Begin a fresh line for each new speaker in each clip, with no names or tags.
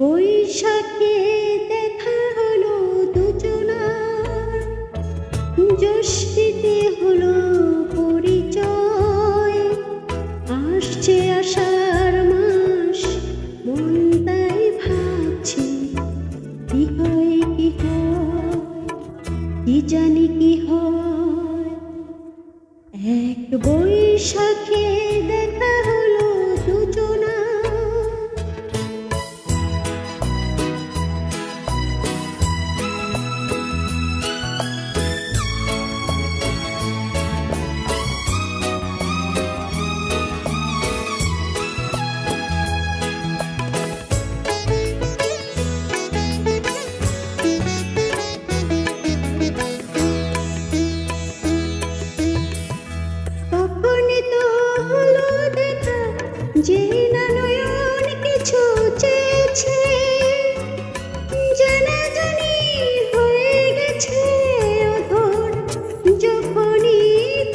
বৈশাখে দেখা হলো দুজনার, জ্যৈষ্ঠীতে হলো পরিচয়। আসছে আষাঢ় মাস, মন তাই ভাবছে কি হয় কি হয়, কি জানি কি হয়। এক বৈশাখে দেখা হলো দুজনার। যে না নয়ন কিছু চেয়েছে, জানাজানি হয়ে গেছে অধর যখনই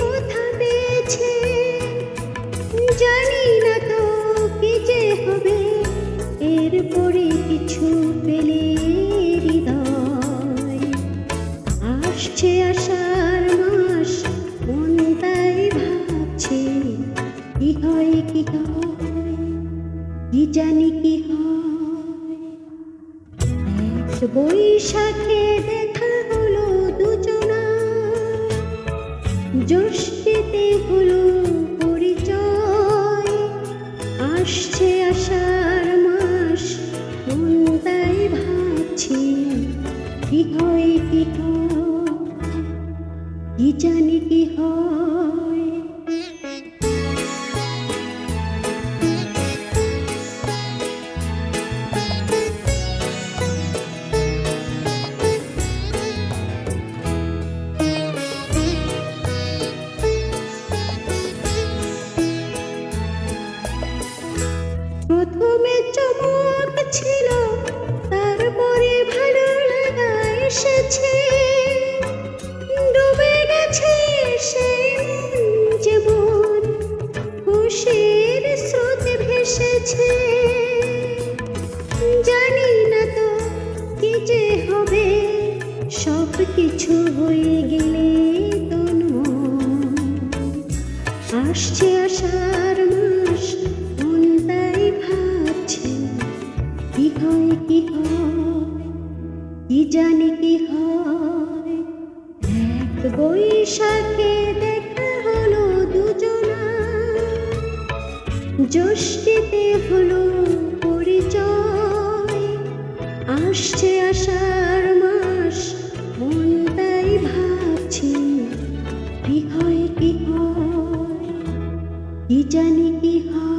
কথা পেয়েছে। জানি না তো কি যে হবে, এরপরে কিছু পেলে হৃদয়। আসছে আষাঢ় মাস, মন তাই ভাবছে কি হয় কি হয়, কি জানি কি হয়। এক বৈশাখে দেখা হলো দুজনার, জ্যৈষ্ঠীতে হলো পরিচয়। আসছে আষাঢ় মাস, মন তাই ভাবছি কি হয় কি হয়, কি জানি কি হয়। প্রথমে চমক ছিল, তারপরে ভালো লাগা এসেছে। ডুবে গেছে সেই মন যেমন খুশির স্রোতে ভেসেছে। জানি না তো কি যে হবে, সব কিছু হয়ে গেলে তন্ময়। আসছে আষাঢ় মাস, মন তাই ভাবছে কি হয় কি হয়, কি জানি কি হয়। এক বৈশাখে দেখা হলো দুজনার, জ্যৈষ্ঠীতে হলো পরিচয়। আসছে আষাঢ় মাস, মন তাই ভাবছে কি হয় কি হয়, কি জানি কি হয়।